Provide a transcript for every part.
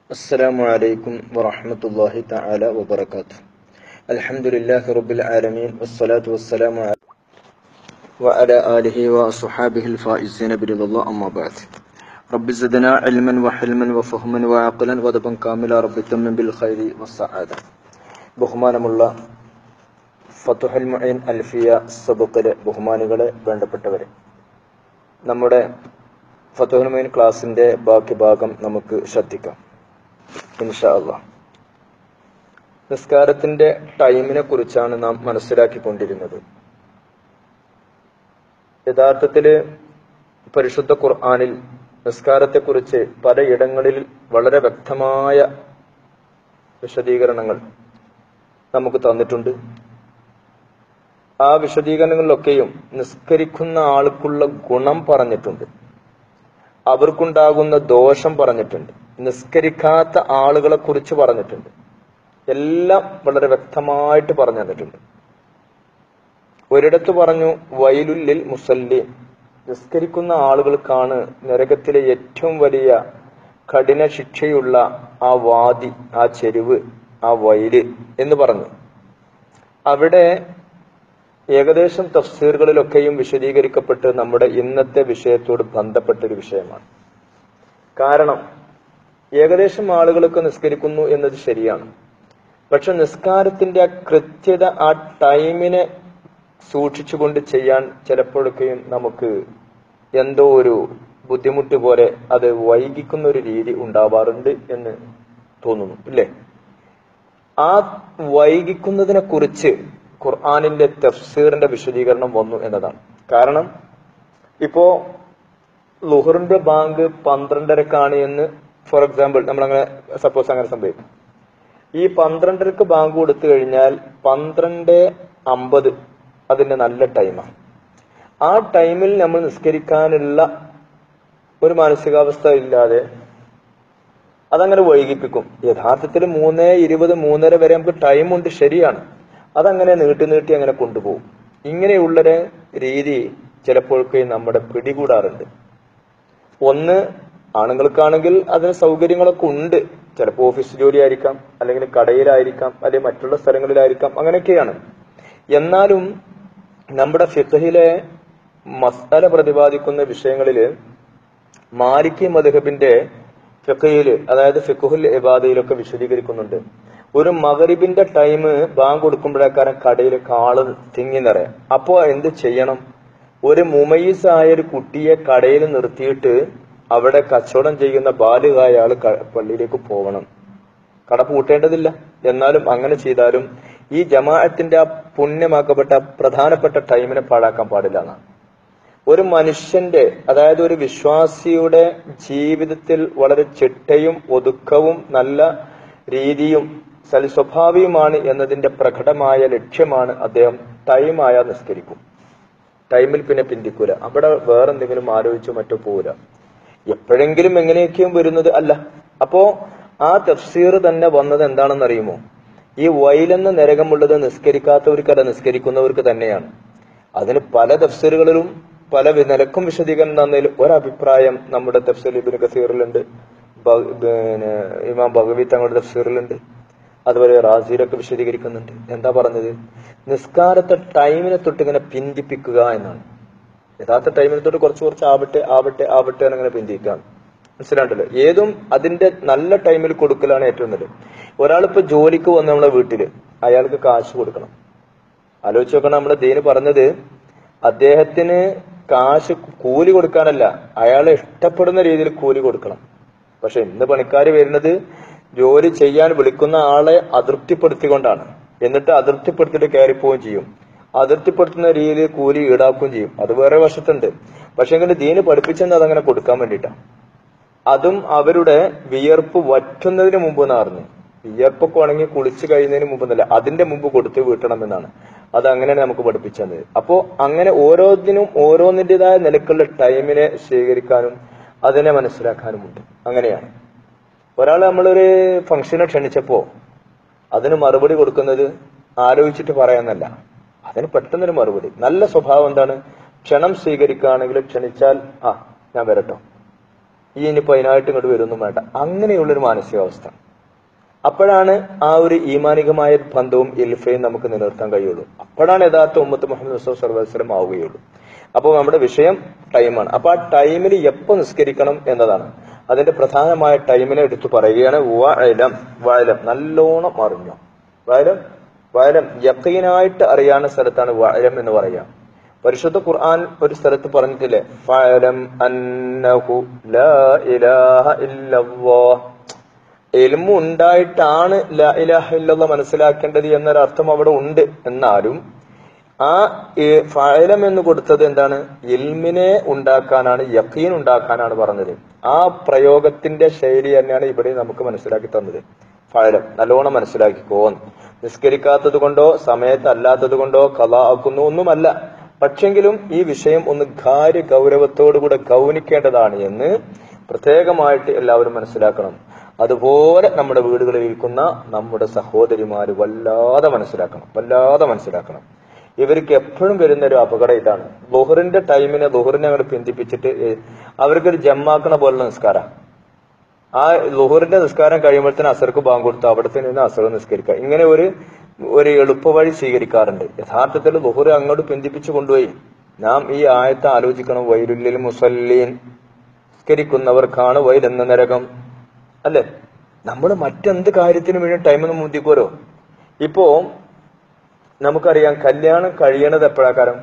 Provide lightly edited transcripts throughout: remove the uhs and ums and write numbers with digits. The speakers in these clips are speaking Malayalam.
അസ്സലാമു അലൈക്കും വറഹ്മത്തുള്ളാഹി തആല വബറകാതുഹു. അൽഹംദുലില്ലാഹി റബ്ബിൽ ആലമീൻ വസ്സലാത്തു വസ്സലാമു വഅലാ ആലിഹി വഅസ്ഹാബിഹിൽ ഫായിസീന ബിറിദല്ലാഹി അമ്മാ ബഅദ്. റബ്ബി സിദ്നാ ഇൽമൻ വഹിൽമൻ വഫഹ്മൻ വഅഖ്ലൻ വദബൻ കാമില റബ്ബി തമ്മിൻ ബിൽ ഖൈരി വസ്സആദ. ബഹുമാനമുള്ള ഫത്ഹുൽ മുഈൻ അൽഫിയ സബഖിലെ ബഹുമാനികളെ, വേണ്ടപ്പെട്ടവരെ, നമ്മുടെ ഫത്ഹുൽ മുഈൻ ക്ലാസിന്റെ ബാക്കി ഭാഗം നമുക്ക് ശ്രദ്ധിക്കാം ഇൻഷാ അല്ലാഹ്. നിസ്കാരത്തിന്റെ ടൈമിനെ കുറിച്ചാണ് നാം മനസ്സിലാക്കിക്കൊണ്ടിരുന്നത്. യഥാർത്ഥത്തില് പരിശുദ്ധ ഖുർആനിൽ നിസ്കാരത്തെക്കുറിച്ച് പലയിടങ്ങളിൽ വളരെ വ്യക്തമായ വിശദീകരണങ്ങൾ നമുക്ക് തന്നിട്ടുണ്ട്. ആ വിശദീകരണങ്ങളിലൊക്കെയും നിസ്കരിക്കുന്ന ആൾക്കുള്ള ഗുണം പറഞ്ഞിട്ടുണ്ട്, അവർക്കുണ്ടാകുന്ന ദോഷം പറഞ്ഞിട്ടുണ്ട്, നിസ്കരിക്കാത്ത ആളുകളെ കുറിച്ച് പറഞ്ഞിട്ടുണ്ട്. എല്ലാം വളരെ വ്യക്തമായിട്ട് പറഞ്ഞു തന്നിട്ടുണ്ട്. ഒരിടത്ത് പറഞ്ഞു, വൈലുല്ലിൽ മുസല്ലീൻ, നിസ്കരിക്കുന്ന ആളുകൾക്കാണ് നരകത്തിലെ ഏറ്റവും വലിയ കഠിന ശിക്ഷയുള്ള ആ വാദി, ആ ചെരുവ്, ആ വയല് എന്ന് പറഞ്ഞു. അവിടെ ഏകദേശം തഫ്സീറുകളിലൊക്കെയും വിശദീകരിക്കപ്പെട്ട് നമ്മുടെ ഇന്നത്തെ വിഷയത്തോട് ബന്ധപ്പെട്ടൊരു വിഷയമാണ്. കാരണം ഏകദേശം ആളുകളൊക്കെ നിസ്കരിക്കുന്നു എന്നത് ശരിയാണ്. പക്ഷെ നിസ്കാരത്തിന്റെ ആ കൃത്യത, ആ ടൈമിനെ സൂക്ഷിച്ചുകൊണ്ട് ചെയ്യാൻ ചിലപ്പോഴൊക്കെയും നമുക്ക് എന്തോ ഒരു ബുദ്ധിമുട്ട് പോലെ അത് വൈകിക്കുന്ന ഒരു രീതി ഉണ്ടാവാറുണ്ട് എന്ന് തോന്നുന്നു, ഇല്ലേ? ആ വൈകിക്കുന്നതിനെ കുറിച്ച് ഖുർആനിന്റെ തഫ്സീറിന്റെ വിശദീകരണം വന്നു എന്നതാണ്. കാരണം ഇപ്പോ ളുഹറിന്റെ ബാങ്ക് 12:30 എന്ന് ഫോർ എക്സാമ്പിൾ നമ്മളങ്ങനെ സപ്പോസ് അങ്ങനെ സംഭവിക്കും. ഈ 12:30 ബാങ്ക് കൊടുത്തു കഴിഞ്ഞാൽ 12:50 അതിന്റെ നല്ല ടൈമാണ്. ആ ടൈമിൽ നമ്മൾ നിസ്കരിക്കാനുള്ള ഒരു മാനസികാവസ്ഥ ഇല്ലാതെ അതങ്ങനെ വൈകിപ്പിക്കും. യഥാർത്ഥത്തിൽ 3:20 3:30 വരെ നമുക്ക് ടൈമുണ്ട്, ശരിയാണ്. അതങ്ങനെ നീട്ടി അങ്ങനെ കൊണ്ടുപോകും. ഇങ്ങനെയുള്ളൊരു രീതി ചിലപ്പോഴൊക്കെ നമ്മുടെ പിടികൂടാറുണ്ട്. ഒന്ന്, ആണുങ്ങൾക്കാണെങ്കിൽ അതിന് സൗകര്യങ്ങളൊക്കെ ഉണ്ട്. ചിലപ്പോൾ ഓഫീസ് ജോലി ആയിരിക്കാം, അല്ലെങ്കിൽ കടയിലായിരിക്കാം, അല്ലെങ്കിൽ മറ്റുള്ള സ്ഥലങ്ങളിലായിരിക്കാം, അങ്ങനെയൊക്കെയാണ്. എന്നാലും നമ്മുടെ ഫിഖ്ഹിലെ മസ്അല പ്രതിപാദിക്കുന്ന വിഷയങ്ങളില് മാലിക്കി മദ്ഹബിന്റെ ഫിഖ്ഹില്, അതായത് ഫിഖ്ഹുൽ ഇബാദയിലൊക്കെ വിശദീകരിക്കുന്നുണ്ട്. ഒരു മഗ്രിബിന്റെ ടൈം ബാങ്ക് കൊടുക്കുമ്പോഴേക്കാരൻ കടയിലൊക്കെ ആള് തിങ്ങി നിറയാം. അപ്പോ എന്ത് ചെയ്യണം? ഒരു മുമയ്യിസായ ഒരു കുട്ടിയെ കടയിൽ നിർത്തിയിട്ട് അവിടെ കച്ചവടം ചെയ്യുന്ന ബാലികായ ആള് പള്ളിയിലേക്ക് പോകണം. കട പൂട്ടേണ്ടതില്ല, എന്നാലും അങ്ങനെ ചെയ്താലും ഈ ജമാഅത്തിന്റെ ആ പുണ്യമാക്കപ്പെട്ട പ്രധാനപ്പെട്ട ടൈമിനെ പാഴാക്കാൻ പാടില്ല എന്നാണ്. ഒരു മനുഷ്യന്റെ, അതായത് ഒരു വിശ്വാസിയുടെ ജീവിതത്തിൽ വളരെ ചിട്ടയും ഒതുക്കവും നല്ല രീതിയും സൽസ്വഭാവിയുമാണ് എന്നതിന്റെ പ്രകടമായ ലക്ഷ്യമാണ് അദ്ദേഹം ടൈമായ നിസ്കരിക്കും. ടൈമിൽ പിന്നെ പിന്തിക്കൂല, അവിടെ വേറെന്തെങ്കിലും ആലോചിച്ചോ മറ്റോ പോവില്ല. എപ്പോഴെങ്കിലും എങ്ങനെയൊക്കെയും വരുന്നത് അല്ല. അപ്പോ ആ തഫ്സീർ തന്നെ വന്നത് എന്താണെന്ന് അറിയുമോ? ഈ വൈലെന്ന നരകമുള്ളത് നിസ്കരിക്കാത്തവർക്കല്ല, നിസ്കരിക്കുന്നവർക്ക് തന്നെയാണ്. അതിന് പല തഫ്സീറുകളിലും പല നിലക്കും വിശദീകരണം തന്നതിൽ ഒരഭിപ്രായം നമ്മുടെ തഫ്സീർ ഇബ്നു കസീറിലുണ്ട്, ഇമാം ബഗവി തങ്ങളുടെ തഫ്സീറിലുണ്ട്, അതുപോലെ റാസിയിലൊക്കെ വിശദീകരിക്കുന്നുണ്ട്. എന്താ പറഞ്ഞത്? നിസ്കാരത്തെ ടൈമിനെ തൊട്ട് ഇങ്ങനെ പിന്തിപ്പിക്കുക എന്നാണ്. യഥാർത്ഥ ടൈമിനെ തൊട്ട് കുറച്ച് ആവട്ടെ അങ്ങനെ പിന്തിപ്പിക്കുകയാണ്. മനസ്സിലാണ്ടല്ലോ? ഏതും അതിന്റെ നല്ല ടൈമിൽ കൊടുക്കലാണ് ഏറ്റവും നല്ലത്. ഒരാളിപ്പോ ജോലിക്ക് വന്ന് നമ്മളെ വീട്ടില്, അയാൾക്ക് കാശ് കൊടുക്കണം. ആലോചിച്ച് നോക്കണം, നമ്മുടെ ദീന് പറഞ്ഞത് അദ്ദേഹത്തിന് കാശ് കൂലി കൊടുക്കാനല്ല, അയാളെ ഇഷ്ടപ്പെടുന്ന രീതിയിൽ കൂലി കൊടുക്കണം. പക്ഷെ ഇന്ന് പണിക്കാര് വരുന്നത് ജോലി ചെയ്യാൻ വിളിക്കുന്ന ആളെ അതൃപ്തിപ്പെടുത്തിക്കൊണ്ടാണ്. എന്നിട്ട് അതൃപ്തിപ്പെടുത്തിയിട്ട് കയറിപ്പോവുകയും ചെയ്യും. അതൃപ്തിപ്പെടുത്തുന്ന രീതിയിൽ കൂലി ഈടാക്കുകയും ചെയ്യും. അത് വേറെ വശത്തുണ്ട്. പക്ഷെ എങ്കിലും ദീന് പഠിപ്പിച്ചെന്ന് അതങ്ങനെ കൊടുക്കാൻ വേണ്ടിയിട്ടാണ്. അതും അവരുടെ വിയർപ്പ് വറ്റുന്നതിന് മുമ്പ് എന്നറിഞ്ഞു. വിയർപ്പൊക്കെ ഉണങ്ങി കുളിച്ചു കഴിയുന്നതിന് മുമ്പെന്നല്ല, അതിന്റെ മുമ്പ് കൊടുത്ത് വീട്ടണമെന്നാണ്. അത് അങ്ങനെയാണ് നമുക്ക് പഠിപ്പിച്ചത്. അപ്പോ അങ്ങനെ ഓരോന്നിനും ഓരോന്നിൻ്റെതായ നിലക്കുള്ള ടൈമിനെ സ്വീകരിക്കാനും അതിനെ മനസ്സിലാക്കാനുമുണ്ട്. അങ്ങനെയാണ് ഒരാൾ നമ്മളൊരു ഫംഗ്ഷനെ ക്ഷണിച്ചപ്പോ അതിന് മറുപടി കൊടുക്കുന്നത് ആലോചിച്ചിട്ട് പറയാന്നല്ല, അതിന് പെട്ടെന്നൊരു മറുപടി. നല്ല സ്വഭാവം എന്താണ്? ക്ഷണം സ്വീകരിക്കുകയാണെങ്കിൽ ക്ഷണിച്ചാൽ ഞാൻ വരട്ടോ, ഈ ഇനിയിപ്പോ അതിനായിട്ട് ഇങ്ങോട്ട് വരുമൊന്നും വേണ്ട, അങ്ങനെയുള്ളൊരു മാനസികാവസ്ഥ. അപ്പോഴാണ് ആ ഒരു ഈമാനികമായ ബന്ധവും ഇൽഫയും നമുക്ക് നിലനിർത്താൻ കഴിയുള്ളൂ. അപ്പോഴാണ് യഥാർത്ഥ ഉമ്മത്ത് മുഹമ്മദ് മുസ്തഫ സ്വല്ലല്ലാഹു അലൈഹി വസല്ലം ആവുകയുള്ളൂ. അപ്പോൾ നമ്മുടെ വിഷയം ടൈമാണ്. അപ്പൊ ആ ടൈമിൽ എപ്പോ നിസ്കരിക്കണം എന്നതാണ്. അതിന്റെ പ്രധാനമായ ടൈമിനെ എടുത്തു പറയുകയാണ്. വഅലം, നല്ലോണം അറിഞ്ഞോ. വഅലം യഖീനായിട്ട് അറിയാവുന്ന സ്ഥലത്താണ് വഅലം എന്ന് പറയാം. പരിശുദ്ധ ഖുർആൻ ഒരു സ്ഥലത്ത് പറഞ്ഞിട്ടില്ലേ, ഫഅലം അന്നഹു ലാ ഇലാഹ ഇല്ലല്ലാഹ്. ഇൽമു ഉണ്ടായിട്ടാണ് ലാ ഇലാഹ ഇല്ലല്ലാഹ് മനസ്സിലാക്കേണ്ടത് എന്നൊരർത്ഥം അവിടെ ഉണ്ട്. എന്നാലും ആ ഫഅലം എന്ന് കൊടുത്തത് എന്താണ്? ഇൽമിനെ ഉണ്ടാക്കാനാണ്, യഖീൻ ഉണ്ടാക്കാനാണ് പറഞ്ഞത്. ആ പ്രയോഗത്തിന്റെ ശൈലി തന്നെയാണ് ഇവിടെ നമുക്ക് മനസ്സിലാക്കി തന്നത്. ഫഅലം, നല്ലോണം മനസ്സിലാക്കിക്കോന്ന്. നിസ്കരിക്കാത്തത് കൊണ്ടോ സമയത്ത് അല്ലാത്തത് കൊണ്ടോ ഖളാ ആക്കുന്നു ഒന്നുമല്ല. പക്ഷെങ്കിലും ഈ വിഷയം ഒന്ന് ഗൗരവത്തോടുകൂടെ ഗൗനിക്കേണ്ടതാണ് എന്ന് പ്രത്യേകമായിട്ട് എല്ലാവരും മനസ്സിലാക്കണം. അതുപോലെ നമ്മുടെ വീടുകളിൽ ഇരിക്കുന്ന നമ്മുടെ സഹോദരിമാര് വല്ലാതെ മനസ്സിലാക്കണം. ഇവർക്ക് എപ്പോഴും വരുന്ന ഒരു അപകടം ഇതാണ്. ളുഹറിന്റെ ടൈമിനെ അങ്ങോട്ട് പിന്തിപ്പിച്ചിട്ട് അവർക്കൊരു ജമ്മാക്കണ പോലുള്ള നിസ്കാരം. ആ ളുഹറിന്റെ നിസ്കാരം കഴിയുമ്പോഴത്തേന് അസർക്ക് ബാങ്ക് കൊടുത്ത് അവിടെ തന്നെ അസർ നിസ്കരിക്കുക. ഇങ്ങനെ ഒരു എളുപ്പവഴി സ്വീകരിക്കാറുണ്ട്. യഥാർത്ഥത്തിൽ ളുഹർ അങ്ങോട്ട് പിന്തിപ്പിച്ചു കൊണ്ടുപോയി നാം ഈ ആയത്ത് ആലോചിക്കണം. വൈലുല്ലിൽ മുസല്ലീൻ, നിസ്കരിക്കുന്നവർക്കാണ് വൈൽ എന്ന നരകം. അല്ലെ, നമ്മൾ മറ്റെന്ത് കാര്യത്തിനും വേണ്ടി ടൈമൊന്നും മുന്തിക്കോരോ. ഇപ്പോ നമുക്കറിയാം കല്യാണം കഴിയണത് എപ്പോഴാക്കാരം?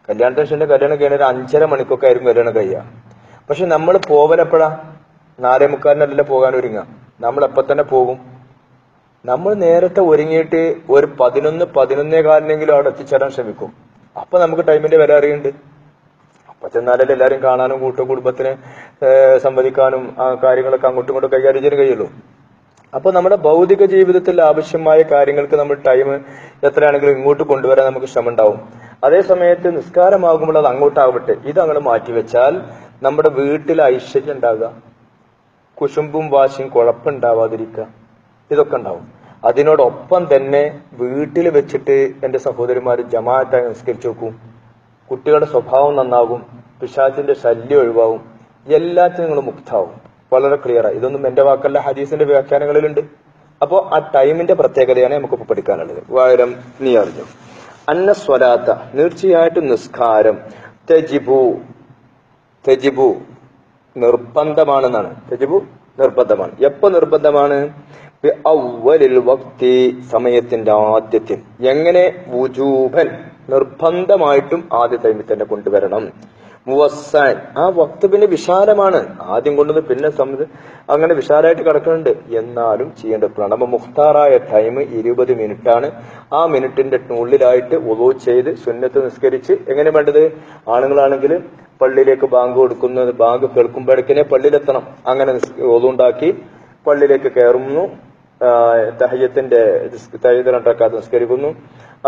കല്യാണത്തിന് കല്യാണം കഴിയണ 5:30 മണിക്കൊക്കെ ആയിരിക്കും കല്യാണം കഴിയുക. പക്ഷെ നമ്മൾ പോവലെപ്പോഴാ? 4:45 പോകാൻ ഒരുങ്ങുക. നമ്മൾ എപ്പോ തന്നെ പോകും? നമ്മൾ നേരത്തെ ഒരുങ്ങിയിട്ട് ഒരു 11-11:15 അവിടെ എത്തിച്ചേരാൻ ശ്രമിക്കും. അപ്പൊ നമുക്ക് ടൈമിന്റെ വില അറിയുന്നുണ്ട്. അപ്പൊ ചെന്നാലല്ലേ എല്ലാരും കാണാനും കുടുംബത്തിനെ സംവദിക്കാനും ആ കാര്യങ്ങളൊക്കെ അങ്ങോട്ടും ഇങ്ങോട്ടും കൈകാര്യം ചെയ്യാൻ കഴിയുള്ളൂ. അപ്പൊ നമ്മുടെ ഭൗതിക ജീവിതത്തിൽ ആവശ്യമായ കാര്യങ്ങൾക്ക് നമ്മൾ ടൈം എത്രയാണെങ്കിലും ഇങ്ങോട്ട് കൊണ്ടുവരാൻ നമുക്ക് ശ്രമം ഉണ്ടാവും. അതേ സമയത്ത് നിസ്കാരമാകുമ്പോൾ അത് അങ്ങോട്ടാവട്ടെ, ഇത് അങ്ങോട്ട് മാറ്റിവെച്ചാൽ നമ്മുടെ വീട്ടിൽ ഐശ്വര്യം ഉണ്ടാകുക, കുശുമ്പും വാശിയും കുഴപ്പമുണ്ടാവാതിരിക്കുക, ഇതൊക്കെ ഉണ്ടാവും. അതിനോടൊപ്പം തന്നെ വീട്ടിൽ വെച്ചിട്ട് എന്റെ സഹോദരിമാര് ജമാഅത്തായി നിസ്കരിച്ചു നോക്കും. കുട്ടികളുടെ സ്വഭാവം നന്നാകും, പിശാചിന്റെ ശല്യം ഒഴിവാകും, എല്ലാത്തിനും നിങ്ങൾ മുക്താവും. വളരെ ക്ലിയറായി. ഇതൊന്നും എന്റെ വാക്കല്ല, ഹദീസിന്റെ വ്യാഖ്യാനങ്ങളിലുണ്ട്. അപ്പോ ആ ടൈമിന്റെ പ്രത്യേകതയാണ് നമുക്കിപ്പോ പഠിക്കാനുള്ളത്. വാരം നീ അറിഞ്ഞു. അന്ന സ്വലാത്ത, തീർച്ചയായിട്ടും നിസ്കാരം, തെജിബു നിർബന്ധമാണെന്നാണ്. തെജിബു നിർബന്ധമാണ്. എപ്പോ നിർബന്ധമാണ്? അവ്വലിൽ വക്തി, സമയത്തിന്റെ ആദ്യത്തിൽ. എങ്ങനെ? വുജൂബൻ, നിർബന്ധമായിട്ടും ആദ്യ ടൈമിൽ തന്നെ കൊണ്ടുവരണം. മുവസ്സാൻ, ആ വക്ത് പിന്നെ വിശാലമാണ്. ആദ്യം കൊണ്ടുവന്ന് പിന്നെ അങ്ങനെ വിശാലമായിട്ട് കിടക്കുന്നുണ്ട്. എന്നാലും ചെയ്യേണ്ടപ്പോഴാണ്. അപ്പൊ മുഖ്താറായ ടൈം 20 മിനിറ്റാണ്. ആ മിനിറ്റിന്റെ ഉള്ളിലായിട്ട് വുളൂ ചെയ്ത് സുന്നത്ത് നിസ്കരിച്ച്, എങ്ങനെ വേണ്ടത്? ആണുങ്ങളാണെങ്കിൽ പള്ളിയിലേക്ക് ബാങ്ക് കൊടുക്കുന്നത്, ബാങ്ക് കേൾക്കുമ്പോഴേക്കിനെ പള്ളിയിലെത്തണം. അങ്ങനെ വുളൂ ഉണ്ടാക്കി പള്ളിയിലേക്ക് കയറുന്നു. തഹയ്യത്തിന്റെ 2 റക്അത്ത് നിസ്കരിക്കുന്നു.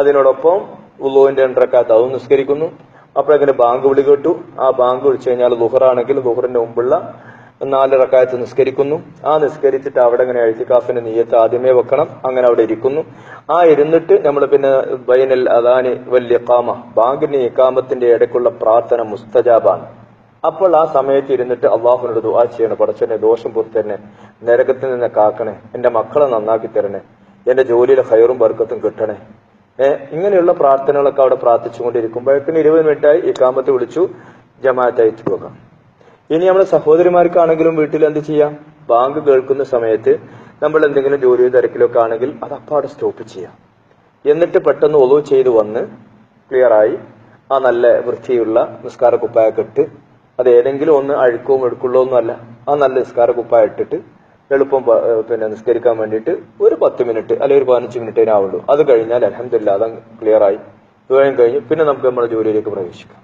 അതിനോടൊപ്പം വുളൂവിന്റെ 2 റക്അത്ത് അതും നിസ്കരിക്കുന്നു. അപ്പോഴെങ്ങനെ ബാങ്ക് വിളി കേട്ടു. ആ ബാങ്ക് വിളിച്ചു കഴിഞ്ഞാൽ ളുഹറാണെങ്കിൽ ളുഹറിന്റെ മുമ്പുള്ള 4 റക്അത്ത് നിസ്കരിക്കുന്നു. ആ നിസ്കരിച്ചിട്ട് അവിടെ ഇങ്ങനെ ഇഅ്തികാഫിന്റെ നിയ്യത്ത് ആദ്യമേ വെക്കണം. അങ്ങനെ അവിടെ ഇരിക്കുന്നു. ആ ഇരുന്നിട്ട് നമ്മൾ പിന്നെ ബൈനൽ അദാനി വൽ ഇഖാമ, ബാങ്കിന്റെ ഇഖാമത്തിന്റെ ഇടയ്ക്കുള്ള പ്രാർത്ഥന മുസ്തജാബാണ്. അപ്പോൾ ആ സമയത്ത് ഇരുന്നിട്ട് അള്ളാഹുവിനോട് ദുആ ചെയ്യണം. പടച്ചോനെ, ദോഷം പുറത്തരണേ, നരകത്തിൽ നിന്ന് കാക്കണേ, എന്റെ മക്കളെ നന്നാക്കി തരണേ, എന്റെ ജോലിയിലെ ഖൈറും ബർക്കത്തും കിട്ടണേ. ഇങ്ങനെയുള്ള പ്രാർത്ഥനകളൊക്കെ അവിടെ പ്രാർത്ഥിച്ചുകൊണ്ടിരിക്കുമ്പോഴേക്കും 20 മിനിറ്റായി ഇഖാമത്ത് വിളിച്ചു, ജമാഅത്ത് അയച്ചു പോകാം. ഇനി നമ്മുടെ സഹോദരിമാർക്കാണെങ്കിലും വീട്ടിൽ എന്ത് ചെയ്യാം? ബാങ്ക് കേൾക്കുന്ന സമയത്ത് നമ്മൾ എന്തെങ്കിലും ജോലിയോ തിരക്കിലൊക്കെ ആണെങ്കിൽ അത് അപ്പാടെ സ്റ്റോപ്പ് ചെയ്യാം. എന്നിട്ട് പെട്ടെന്ന് ഒളു ചെയ്ത് വന്ന് ക്ലിയറായി ആ നല്ല വൃത്തിയുള്ള നിസ്കാര കുപ്പായൊക്കെ ഇട്ട്, അത് ഏതെങ്കിലും ഒന്ന് അഴുക്കവും എടുക്കുള്ളോ ഒന്നും അല്ല, ആ നല്ല നിസ്കാര കുപ്പായ ഇട്ടിട്ട് എളുപ്പം പിന്നെ നിസ്കരിക്കാൻ വേണ്ടിയിട്ട് ഒരു 10 മിനിറ്റ് അല്ലെങ്കിൽ ഒരു 15 മിനിറ്റേ ആവുള്ളൂ. അത് കഴിഞ്ഞാൽ അൽഹംദുലില്ലാഹ് അത് ക്ലിയറായി കഴിഞ്ഞ് പിന്നെ നമുക്ക് നമ്മുടെ ജോലിയിലേക്ക് പ്രവേശിക്കാം.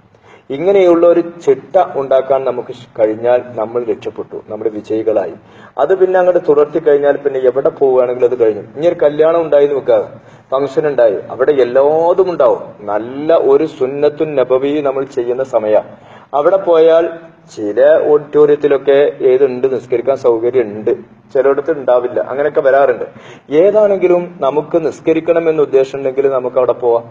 ഇങ്ങനെയുള്ള ഒരു ചിട്ട ഉണ്ടാക്കാൻ നമുക്ക് കഴിഞ്ഞാൽ നമ്മൾ രക്ഷപ്പെട്ടു, നമ്മുടെ വിജയികളായി. അത് പിന്നെ അങ്ങോട്ട് തുടർത്തി കഴിഞ്ഞാൽ പിന്നെ എവിടെ പോവുകയാണെങ്കിലും അത് കഴിഞ്ഞു. ഇനി ഒരു കല്യാണം ഉണ്ടായി നോക്കുക, ഫംഗ്ഷൻ ഉണ്ടായി, അവിടെ എല്ലാതും ഉണ്ടാവും. നല്ല ഒരു സുന്നത്തുൻ നബവി നമ്മൾ ചെയ്യുന്ന സമയം അവിടെ പോയാൽ ചില ഓഡിറ്റോറിയത്തിലൊക്കെ ഏതുണ്ട്, നിസ്കരിക്കാൻ സൗകര്യം ഉണ്ട്, ചിലയിടത്ത് ഉണ്ടാവില്ല, അങ്ങനെയൊക്കെ വരാറുണ്ട്. ഏതാണെങ്കിലും നമുക്ക് നിസ്കരിക്കണം എന്ന് ഉദ്ദേശം ഉണ്ടെങ്കിൽ നമുക്ക് അവിടെ പോവാം.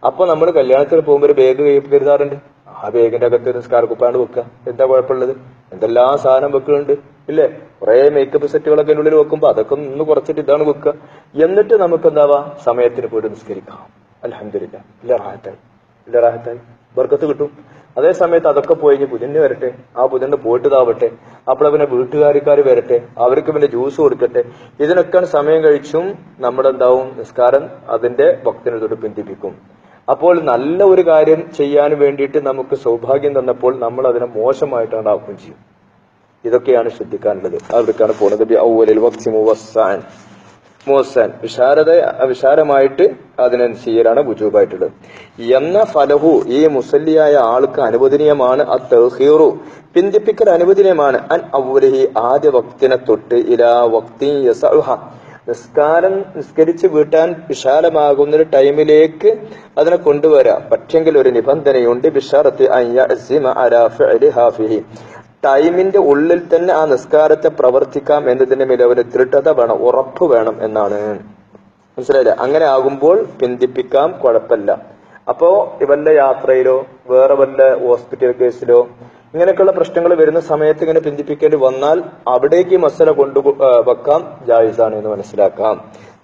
അപ്പൊ നമ്മൾ കല്യാണത്തിന് പോകുമ്പോൾ ഒരു ബാഗ് കരുതാറുണ്ട്. ആ ബാഗിന്റെ അകത്ത് നിസ്കാരക്കുപ്പാണ്ട് വെക്കുക, എന്താ കുഴപ്പമുള്ളത്? എന്തെല്ലാം സാധനം വെക്കുന്നുണ്ട് ഇല്ലേ? കുറെ മേക്കപ്പ് സെറ്റുകളൊക്കെ ഉള്ളിൽ വെക്കുമ്പോ അതൊക്കെ ഒന്ന് കുറച്ചിട്ട് ഇതാണ് വെക്കുക. എന്നിട്ട് നമുക്ക് എന്താവാ സമയത്തിന് പോയിട്ട് നിസ്കരിക്കാം. അൽഹംദുലില്ലാ, ഇല്ല റാഹത്തായി ബർക്കത്ത് കിട്ടും. അതേ സമയത്ത് അതൊക്കെ പോയി പുതിന് വരട്ടെ, ആ പുതിന് പോയിട്ട് ഇതാവട്ടെ, അപ്പോൾ പിന്നെ വീട്ടുകാരിക്കാർ വരട്ടെ, അവർക്ക് പിന്നെ ജ്യൂസ് കൊടുക്കട്ടെ, ഇതിനൊക്കെ സമയം കഴിച്ചും നമ്മളെന്താവും നിസ്കാരം അതിന്റെ ഭക്തിനെ തൊട്ട് ബന്ധിപ്പിക്കും. അപ്പോൾ നല്ല ഒരു കാര്യം ചെയ്യാൻ വേണ്ടിയിട്ട് നമുക്ക് സൗഭാഗ്യം തന്നപ്പോൾ നമ്മൾ അതിനെ മോശമായിട്ടാണ് ആക്കുകയും ചെയ്യും. ഇതൊക്കെയാണ് ശ്രദ്ധിക്കാനുള്ളത്. അവിടേക്കാണ് പോകുന്നത്. വിശാരമായിട്ട് അതിനെ ചെയ്യലാണ് വുജൂബായിട്ടുള്ളത്. എന്ന ഫലഹു ഈ മുസല്ലിയായ ആൾക്ക് അനുവദനീയമാണ് അത്തഹീറു പിന്തിപ്പിക്കൽ അനുവദനീയമാണ് അൻ അവ്വലിഹി ആദ്യ വക്തിനെ തൊട്ട് ഇലാ വക്തി യസഉഹ നിസ്കാരം നിസ്കരിച്ച് വീട്ടാൻ വിശാലമാകുന്ന ഒരു ടൈമിലേക്ക് അതിനെ കൊണ്ടുവരാം. പക്ഷെങ്കിൽ ഒരു നിബന്ധനയുണ്ട്. ബിശറത്തി അൻ യഅ്സിമ അലാ ഫിഅലിഹാ ഫിഹി ടൈമിന്റെ ഉള്ളിൽ തന്നെ ആ നിസ്കാരത്തെ പ്രവർത്തിക്കാം എന്നതിന്റെ മേൽ അവന് ദൃഢത വേണം, ഉറപ്പ് വേണം എന്നാണ്. മനസ്സിലായില്ല? അങ്ങനെ ആകുമ്പോൾ പിന്തിപ്പിക്കാം, കുഴപ്പമില്ല. അപ്പോ വല്ല യാത്രയിലോ വേറെ വല്ല ഹോസ്പിറ്റൽ കേസിലോ ഇങ്ങനെയൊക്കെയുള്ള പ്രശ്നങ്ങൾ വരുന്ന സമയത്ത് ഇങ്ങനെ പിന്തിപ്പിക്കേണ്ടി വന്നാൽ അവിടേക്ക് മസല കൊണ്ടു വെക്കാം, ജായിസാണ് എന്ന് മനസ്സിലാക്കാം.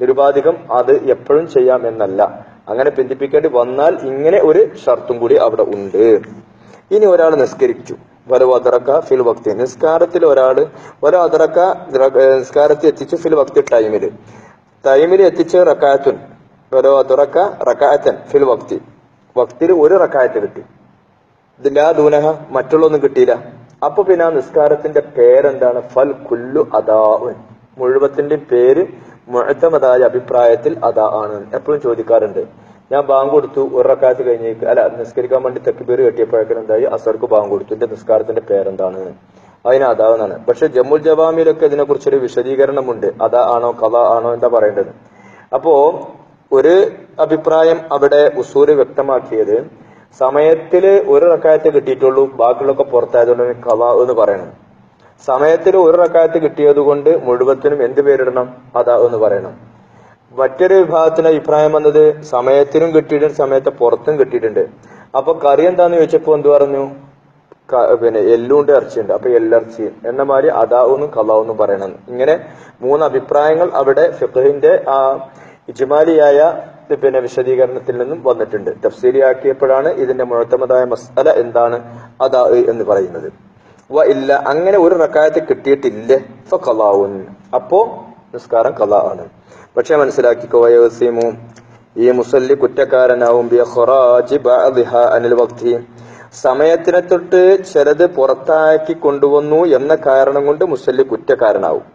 നിരുപാധികം അത് എപ്പോഴും ചെയ്യാം എന്നല്ല. അങ്ങനെ പിന്തിപ്പിക്കേണ്ടി വന്നാൽ ഇങ്ങനെ ഒരു ഷർത്തും കൂടി അവിടെ ഉണ്ട്. ഇനി ഒരാൾ നിസ്കരിച്ചു, വലവദറക്ക ഫിൽ വക്തി നിസ്കാരത്തിൽ ഒരദറക്ക നിസ്കാരത്തിൽ എത്തിച്ചു ഫിൽ വക്തി ടൈമിൽ എത്തിച്ച് റക്കായത്തുൻ വലവദറക്ക റക്കായത്തൻ ഫിൽ വക്തി വക്തിൽ ഒരു റക്കായത്ത് കിട്ടി, ഇതില്ലാ ദൂനഹ മറ്റുള്ളൊന്നും കിട്ടിയില്ല. അപ്പൊ പിന്നെ ആ നിസ്കാരത്തിന്റെ പേരെന്താണ്? ഫൽ കുല്ലു അദാഉൻ മുഴുവത്തിന്റെ പേര് മുഅ്തമദായ അഭിപ്രായത്തിൽ അദാ ആണ്. എപ്പോഴും ചോദിക്കാറുണ്ട്, ഞാൻ ബാങ്ക് കൊടുത്തു ഒരു റക്കാത്ത് കഴിഞ്ഞേക്ക് നിസ്കരിക്കാൻ വേണ്ടി തക്ബീർ കെട്ടിയപ്പോഴേക്കും എന്തായി അസർക്ക് ബാങ്ക് കൊടുത്തു, എന്റെ നിസ്കാരത്തിന്റെ പേരെന്താണ്? അതിന് അദാ എന്നാണ്. പക്ഷെ ജമ്മുൽ ജവാമിലൊക്കെ ഇതിനെ കുറിച്ചൊരു വിശദീകരണമുണ്ട്. അദാ ആണോ ഖളാ ആണോ എന്താ പറയേണ്ടത്? അപ്പോ ഒരു അഭിപ്രായം അവിടെ ഉസൂല് വ്യക്തമാക്കിയത് സമയത്തില് ഒരു റക്കായത്ത് കിട്ടിയിട്ടുള്ളൂ, ബാക്കിയുള്ളൊക്കെ പുറത്തായതുകൊണ്ട് ഖളാ എന്ന് പറയണം. സമയത്തിൽ ഒരു റക്കായത്ത് കിട്ടിയത് കൊണ്ട് മുഴുവത്തിനും എന്ത് പേരിടണം? അദാ എന്ന് പറയണം. മറ്റൊരു വിഭാഗത്തിന് അഭിപ്രായം വന്നത് സമയത്തിനും കിട്ടിയിട്ടുണ്ട്, സമയത്ത് പുറത്തും കിട്ടിയിട്ടുണ്ട്. അപ്പൊ കറി എന്താന്ന് ചോദിച്ചപ്പോ എന്ത് പറഞ്ഞു? പിന്നെ എല്ലുണ്ട് ഇറച്ചിയുണ്ട്, അപ്പൊ എല്ലിറച്ചി എന്ന മാതിരി അദാവെന്നും ഖളാവെന്നും പറയണം. ഇങ്ങനെ മൂന്ന് അഭിപ്രായങ്ങൾ അവിടെ ഫിഖ്ഹിന്റെ ആ ഇജ്മാലിയായ പിന്നെ വിശദീകരണത്തിൽ നിന്നും വന്നിട്ടുണ്ട്. തഫ്സീലിയാക്കിയപ്പോഴാണ് ഇതിന്റെ മുഅ്തമദായ മസ്അല എന്താണ് അദാ എന്ന് പറയുന്നത്. വ ഇല്ല അങ്ങനെ ഒരു റക്കായത്ത് കിട്ടിയിട്ടില്ല ഫഖളാഉൻ അപ്പോ നിസ്കാരം ഖളാ ആണ്. പക്ഷെ മനസ്സിലാക്കിക്കോ, യസിമു ഈ മുസല്ലി കുറ്റക്കാരനാവും ബി ഖറാജി ബഅദിഹാ അനിൽ വഖ്തി സമയത്തിനെ തൊട്ട് ചിലത് പുറത്താക്കി കൊണ്ടുവന്നു എന്ന കാരണം കൊണ്ട് മുസല്ലി കുറ്റക്കാരനാവും.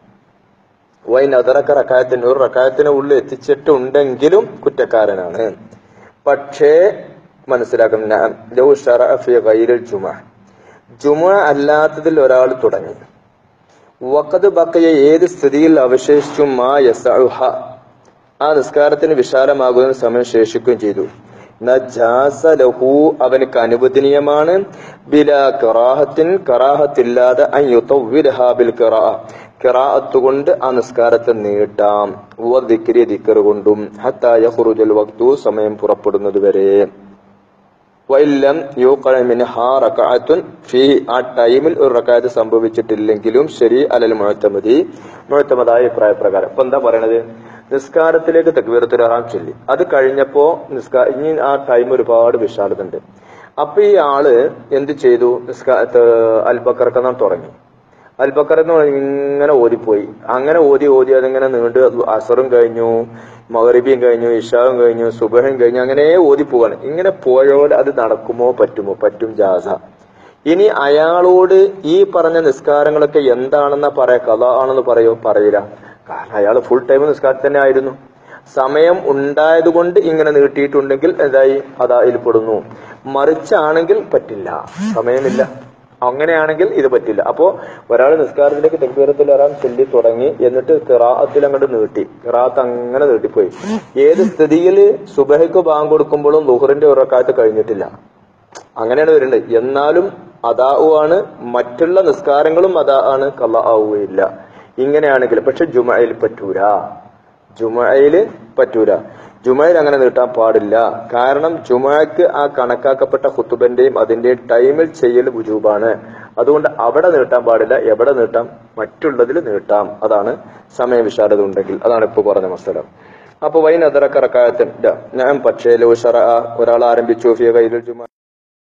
വൈൻ അതറക്ക റക്കായത്തിന് ഒരു റക്കായത്തിന് ഉള്ളിൽ എത്തിച്ചിട്ടുണ്ടെങ്കിലും കുറ്റക്കാരനാണ്. പക്ഷേ മനസ്സിലാക്കണം, ലൗ ശറഅ ഫീ ഗൈരിൽ ജുമുഅ അല്ലാത്തതിൽ ഒരാൾ തുടങ്ങി, വഖദ് ബഖയ ഏത് സ്ഥിതിയിൽ അവശേഷിച്ചു മാ യസഉഹ ആ നിസ്കാരത്തിന് വിശാലമാകുന്ന സമയം ശേഷിക്കുകയും ചെയ്തു, നജാസ ലഹു അവനക്ക് അനുവദനീയമാണ് ബിലാ കറാഹത്തിൻ കറാഹത്തില്ലാതെ അൻ യുതവ്വിലഹാ ബിൽ ഖിറാഅ ഖിറാഅത്ത് കൊണ്ട് ആ നിസ്കാരത്തെ നീട്ടാം, വദിക്രി ദിക്ർ കൊണ്ടും ഹത്താ യഖ്റുജൽ വഖ്തു സമയം പുറപ്പെടുന്നത് വരെ. വഇല്ലം യുഖഅ മിൻഹാ റകഅത്തുൻ ഫീ ആ ടൈമിൽ ഒരു റകഅത്ത് സംഭവിച്ചിട്ടില്ലെങ്കിലും ശരി അലൽ മുഅ്തമദായ അഭിപ്രായ പ്രകാരം. ഇപ്പൊ എന്താ പറയണത്? നിസ്കാരത്തിലേക്ക് തക്ബീറത്തുൽ ഇഹ്റാം ചൊല്ലി, അത് കഴിഞ്ഞപ്പോ ഇനി ആ ടൈം ഒരുപാട് വിശാലത ഉണ്ട്. അപ്പൊ ഈ ആള് എന്ത് ചെയ്തു? അൽബക്കറക്കാൻ തുടങ്ങി. അൽബക്കറന്ന് ഇങ്ങനെ ഓതിപ്പോയി. അങ്ങനെ ഓതി അതിങ്ങനെ നീണ്ട് അസറും കഴിഞ്ഞു, മഗ്രിബിയും കഴിഞ്ഞു, ഇശാവും കഴിഞ്ഞു, സുബഹും കഴിഞ്ഞു, അങ്ങനെ ഓതിപ്പോവാണ്. ഇങ്ങനെ പോയോൽ അത് നടക്കുമോ? പറ്റും, ജാസ. ഇനി അയാളോട് ഈ പറഞ്ഞ നിസ്കാരങ്ങളൊക്കെ എന്താണെന്നാ പറയാ? ഖളാ ആണെന്ന് പറയില്ല. കാരണം അയാൾ ഫുൾ ടൈം നിസ്കാരം തന്നെ ആയിരുന്നു. സമയം ഉണ്ടായത് കൊണ്ട് ഇങ്ങനെ നീട്ടിയിട്ടുണ്ടെങ്കിൽ എന്തായി? അതായിൽ പെടുന്നു. മറിച്ചാണെങ്കിൽ പറ്റില്ല, സമയമില്ല. അങ്ങനെയാണെങ്കിൽ ഇത് പറ്റില്ല. അപ്പോ ഒരാൾ നിസ്കാരത്തിലേക്ക് തക്ബീറത്തുൽ ഇഹ്റാം ചൊല്ലി തുടങ്ങി, എന്നിട്ട് ഖിറാഅത്തിൽ അങ്ങോട്ട് നീട്ടി, ഖിറാഅത്ത് അങ്ങനെ നീട്ടിപ്പോയി. ഏത് സ്ഥിതിയിൽ? സുബഹയ്ക്ക് ബാങ്ക് കൊടുക്കുമ്പോഴും ളുഹറിന്റെ ഒരു റക്അത്ത് കഴിഞ്ഞിട്ടില്ല, അങ്ങനെയാണ് വരുന്നത്. എന്നാലും അദാഉ ആണ്, മറ്റുള്ള നിസ്കാരങ്ങളും അദാ ആണ്, ഖളാ ആവുകയില്ല. ഇങ്ങനെയാണെങ്കിൽ പക്ഷെ ജുമുഅയിൽ പറ്റൂല. ജുമയിൽ അങ്ങനെ നീട്ടാൻ പാടില്ല. കാരണം ജുമയ്ക്ക് ആ കണക്കാക്കപ്പെട്ട ഖുതുബന്റെയും അതിന്റെ ടൈമിൽ ചെയ്യൽ വുജൂബാണ്. അതുകൊണ്ട് അവിടെ നീട്ടാൻ പാടില്ല. എവിടെ നീട്ടാം? മറ്റുള്ളതിൽ നീട്ടാം. അതാണ് സമയവിശാലത ഉണ്ടെങ്കിൽ. അതാണ് ഇപ്പൊ പറഞ്ഞ മസല. അപ്പൊ വൈൻ അതറക്ക റക്കായത്തിന്റെ ഞാൻ പക്ഷേ ഒരാൾ ആരംഭിച്ചു ഫിയ ഗൈറുൽ ജുമ